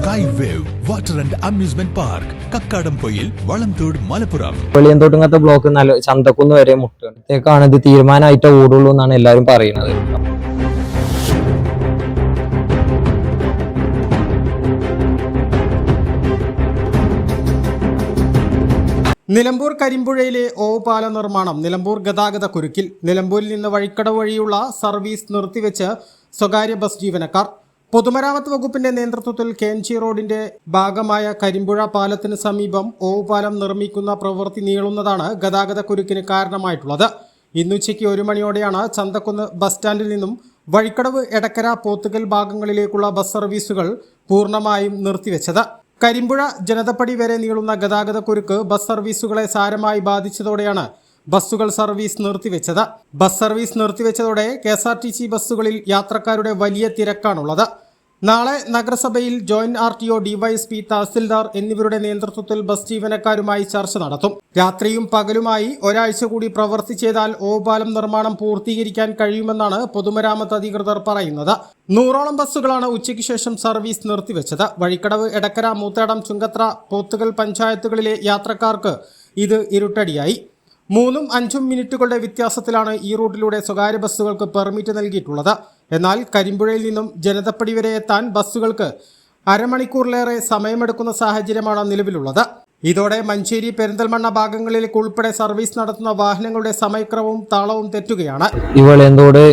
Sky Wave Water and Amusement Park, Kakkadampoyil, Valamthode, Malappuram. വെളിയന്തോട്ടുങ്ങത്തെ block നല്ല ചന്തക്കുന്ന് വരെ മുട്ടാണ്. ഇത് തീരുമാനമായിട്ട് ഓടുള്ളൂ എന്നാണ് എല്ലാവരും പറയുന്നത്. നിലമ്പൂർ കരിമ്പുഴയിലെ ഓവുപാല നിർമ്മാണം നിലമ്പൂർ ഗതാഗത കുരുക്കിൽ. നിലമ്പൂരിൽ നിന്ന് വഴിക്കടവ് വഴിയുള്ള സർവീസ് നിർത്തിവെച്ച് സ്വകാര്യ ബസ് ജീവനക്കാർ. പൊതുമരാമത്ത് വകുപ്പിന്റെ നേതൃത്വത്തിൽ KNG റോഡിന്റെ ഭാഗമായ കരിമ്പുഴ പാലത്തിന് സമീപം ഓവുപാലം നിർമ്മിക്കുന്ന പ്രവൃത്തി നീളുന്നതാണ് ഗതാഗത കുരുക്കിന് കാരണമായിട്ടുള്ളത്. ഇന്നുച്ചയ്ക്ക് 1 മണിയോടെയാണ് ചന്തക്കുന്ന് ബസ് സ്റ്റാൻഡിൽ നിന്നും വഴിക്കടവ്, എടക്കര, പോത്തുകൽ ഭാഗങ്ങളിലേക്കുള്ള ബസ് സർവീസുകൾ പൂർണ്ണമായും നിർത്തിവെച്ചത്. കരിമ്പുഴ ജനതപ്പടി വരെ നീളുന്ന ഗതാഗത കുരുക്ക് ബസ് സർവീസുകളെ സാരമായി ബാധിച്ചതോടെയാണ് ബസ്സുകൾ സർവീസ് നിർത്തിവെച്ചത്. ബസ് സർവീസ് നിർത്തിവെച്ചതോടെ KSRTC ബസ്സുകളിൽ യാത്രക്കാരുടെ വലിയ തിരക്കാണുള്ളത്. നാളെ നഗരസഭയിൽ ജോയിന്റ് RTO, DYSP, തഹസിൽദാർ എന്നിവരുടെ നേതൃത്വത്തിൽ ബസ് ജീവനക്കാരുമായി ചർച്ച നടത്തും. രാത്രിയും പകലുമായി ഒരാഴ്ച കൂടി പ്രവൃത്തി ചെയ്താൽ ഓവുപാലം നിർമ്മാണം പൂർത്തീകരിക്കാൻ കഴിയുമെന്നാണ് പൊതുമരാമത്ത് അധികൃതർ പറയുന്നത്. 100ഓളം ബസ്സുകളാണ് ഉച്ചയ്ക്ക് ശേഷം സർവീസ് നിർത്തിവെച്ചത്. വഴിക്കടവ്, എടക്കര, മൂത്തേടം, ചുങ്കത്ര, പോത്തുകൽ പഞ്ചായത്തുകളിലെ യാത്രക്കാർക്ക് ഇത് ഇരുട്ടടിയായി. 3-5 മിനിറ്റുകളുടെ വ്യത്യാസത്തിലാണ് ഈ റൂട്ടിലൂടെ സ്വകാര്യ ബസ്സുകൾക്ക് പെർമിറ്റ് നൽകിയിട്ടുള്ളത്. എന്നാൽ കരിമ്പുഴയിൽ നിന്നും ജനതപ്പടി വരെ എത്താൻ ബസ്സുകൾക്ക് അരമണിക്കൂറിലേറെ സമയമെടുക്കുന്ന സാഹചര്യമാണ് നിലവിലുള്ളത്. ഇതോടെ മഞ്ചേരി, പെരിന്തൽമണ്ണ ഭാഗങ്ങളിലേക്ക് ഉൾപ്പെടെ സർവീസ് നടത്തുന്ന വാഹനങ്ങളുടെ സമയക്രമവും താളവും തെറ്റുകയാണ്. ഇവളെന്തോട്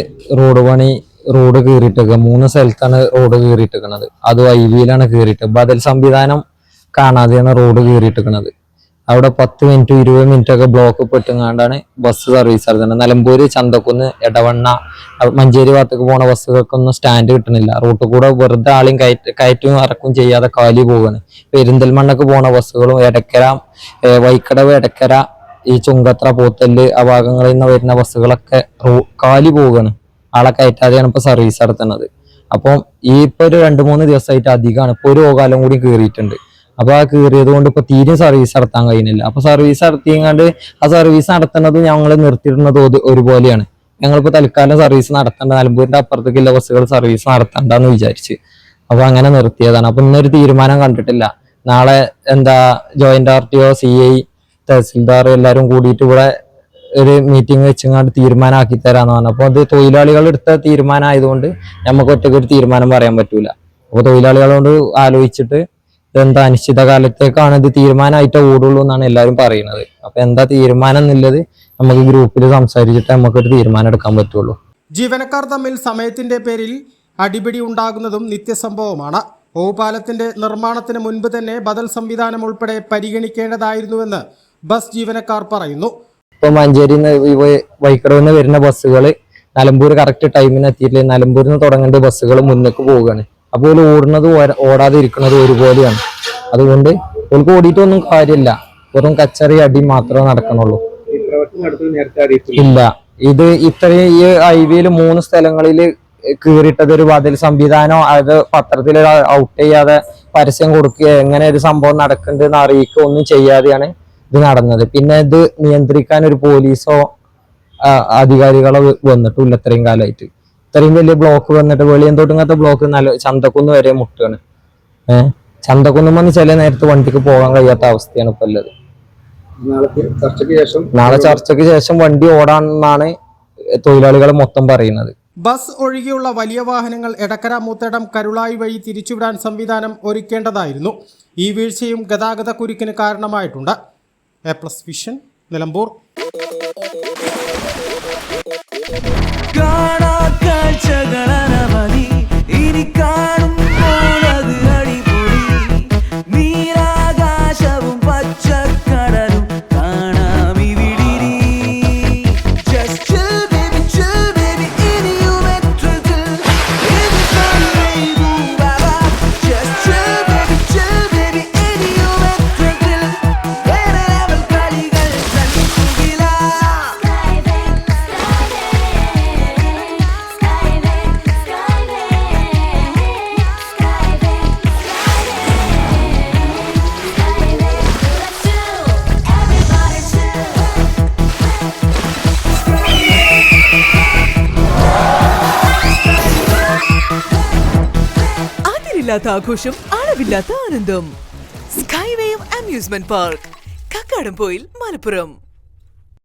റോഡ് കീറിയിട്ടേക്കുക. 3 സ്ഥലത്താണ് റോഡ് കീറിയിട്ടിരിക്കുന്നത്. അത് IVയിലാണ് കീറിയിട്ട്. ബദൽ സംവിധാനം കാണാതെയാണ് റോഡ് കീറിയിട്ടിരിക്കുന്നത്. അവിടെ 10 മിനിറ്റ് 20 മിനിറ്റ് ഒക്കെ ബ്ലോക്ക് പെട്ടുകൊണ്ടാണ് ബസ് സർവീസ് നടത്തുന്നത്. നിലമ്പൂര്, ചന്തക്കുന്ന്, എടവണ്ണ, മഞ്ചേരി ഭാഗത്തേക്ക് പോണ ബസ്സുകൾക്കൊന്നും സ്റ്റാൻഡ് കിട്ടുന്നില്ല. റൂട്ടിൽ കൂടെ വെറുതെ ആളെയും കയറ്റും ഇറക്കും ചെയ്യാതെ കാലി പോവുകയാണ്. പെരിന്തൽമണ്ണക്ക് പോണ ബസ്സുകളും എടക്കര, വൈക്കടവ്, എടക്കര, ഈ ചുങ്കത്ര, പോത്തല് ആ ഭാഗങ്ങളിൽ നിന്ന് വരുന്ന ബസ്സുകളൊക്കെ കാലി പോവുകയാണ്. ആളെ കയറ്റാതെയാണ് ഇപ്പൊ സർവീസ് നടത്തുന്നത്. അപ്പം ഈ ഇപ്പൊ ഒരു 2-3 ദിവസമായിട്ട് അധികമാണ്. ഇപ്പൊ ഒരു കാലം കൂടി കയറിയിട്ടുണ്ട്. അപ്പൊ ആ കീറിയത് കൊണ്ട് ഇപ്പൊ തീരെ സർവീസ് നടത്താൻ കഴിയുന്നില്ല. അപ്പൊ സർവീസ് നടത്തിയങ്ങാണ്ട് ആ സർവീസ് നടത്തുന്നത് ഞങ്ങൾ നിർത്തിയിടുന്നത് ഒരുപോലെയാണ്. ഞങ്ങളിപ്പോ തൽക്കാലം സർവീസ് നടത്തേണ്ട, നിലമ്പൂരിന്റെ അപ്പുറത്തേക്കുള്ള ബസ്സുകൾ സർവീസ് നടത്തണ്ടെന്ന് വിചാരിച്ച് അപ്പൊ അങ്ങനെ നിർത്തിയതാണ്. അപ്പൊ ഇന്നൊരു തീരുമാനം കണ്ടിട്ടില്ല. നാളെ ജോയിന്റ് RTO, CI, തഹസിൽദാർ എല്ലാരും കൂടിയിട്ട് ഇവിടെ ഒരു മീറ്റിംഗ് വെച്ചങ്ങാണ്ട് തീരുമാനമാക്കി തരാന്ന് പറഞ്ഞു. അപ്പൊ അത് തൊഴിലാളികൾ എടുത്ത തീരുമാനം ആയതുകൊണ്ട് നമുക്ക് ഒറ്റയ്ക്ക് ഒരു തീരുമാനം പറയാൻ പറ്റൂല. അപ്പൊ തൊഴിലാളികളോട് ആലോചിച്ചിട്ട് എന്താ അനിശ്ചിതകാലത്തേക്കാണ് ഇത് തീരുമാനമായിട്ട് ഓടുള്ളൂ എന്നാണ് എല്ലാവരും പറയുന്നത്. അപ്പൊ എന്താ തീരുമാനം എന്നുള്ളത് നമുക്ക് ഗ്രൂപ്പിൽ സംസാരിച്ചിട്ട് നമുക്കൊരു തീരുമാനം എടുക്കാൻ പറ്റുള്ളൂ. ജീവനക്കാർ തമ്മിൽ സമയത്തിന്റെ പേരിൽ അടിപിടി ഉണ്ടാകുന്നതും നിത്യസംഭവമാണ്. ഓവുപാലത്തിന്റെ നിർമ്മാണത്തിന് മുൻപ് തന്നെ ബദൽ സംവിധാനം ഉൾപ്പെടെ പരിഗണിക്കേണ്ടതായിരുന്നുവെന്ന് ബസ് ജീവനക്കാർ പറയുന്നു. ഇപ്പൊ മഞ്ചേരിയിൽ നിന്ന് വൈക്കടവിൽ നിന്ന് വരുന്ന ബസ്സുകൾ നിലമ്പൂർ കറക്റ്റ് ടൈമിന് എത്തിയിട്ടില്ല. നിലമ്പൂരിൽ നിന്ന് തുടങ്ങേണ്ട ബസ്സുകൾ മുന്നേക്ക് പോവുകയാണ്. അപ്പോൾ ഓടുന്നത് ഓടാതെ ഇരിക്കുന്നത് ഒരുപോലെയാണ്. അതുകൊണ്ട് ഓൾക്ക് ഓടിയിട്ടൊന്നും കാര്യമില്ല. വെറും കച്ചറി അടി മാത്രമേ നടക്കണുള്ളൂ. ഇല്ല, ഇത് ഇത്രയും ഈ IVയിൽ 3 സ്ഥലങ്ങളിൽ കീറിയിട്ടത് ഒരു ബദൽ സംവിധാനം അത് പത്രത്തിൽ ഔട്ട് ചെയ്യാതെ പരസ്യം കൊടുക്കുക, എങ്ങനെ ഒരു സംഭവം നടക്കുന്നുണ്ടെന്ന് അറിയിക്കുക ഒന്നും ചെയ്യാതെയാണ് ഇത് നടന്നത്. പിന്നെ ഇത് നിയന്ത്രിക്കാൻ ഒരു പോലീസോ അധികാരികളോ വന്നിട്ടില്ല ഇത്രയും കാലമായിട്ട്. ഇത്രയും വലിയ ബ്ലോക്ക് വന്നിട്ട് വെളിയന്തോട്ടുങ്ങത്തെ ബ്ലോക്ക് ചന്തക്കുന്ന് വരെ മുട്ടാണ്. ചന്തക്കുന്നുമെന്ന് ചില നേരത്ത് വണ്ടിക്ക് പോകാൻ കഴിയാത്ത അവസ്ഥയാണ് ഇപ്പൊ ഉള്ളത്. നാളെ ചർച്ചയ്ക്ക് ശേഷം വണ്ടി ഓടാണെന്നാണ് തൊഴിലാളികൾ മൊത്തം പറയുന്നത്. ബസ് ഒഴികെയുള്ള വലിയ വാഹനങ്ങൾ എടക്കര, മൂത്തേടം, കരുളായി വഴി തിരിച്ചുവിടാൻ സംവിധാനം ഒരുക്കേണ്ടതായിരുന്നു. ഈ വീഴ്ചയും ഗതാഗത കുരുക്കിന് കാരണമായിട്ടുണ്ട്. A+ vision, Nilambur. ആഘോഷം അളവില്ലാത്ത ആനന്ദം. Skywave amusement park, Kakkadampoyil, Malappuram.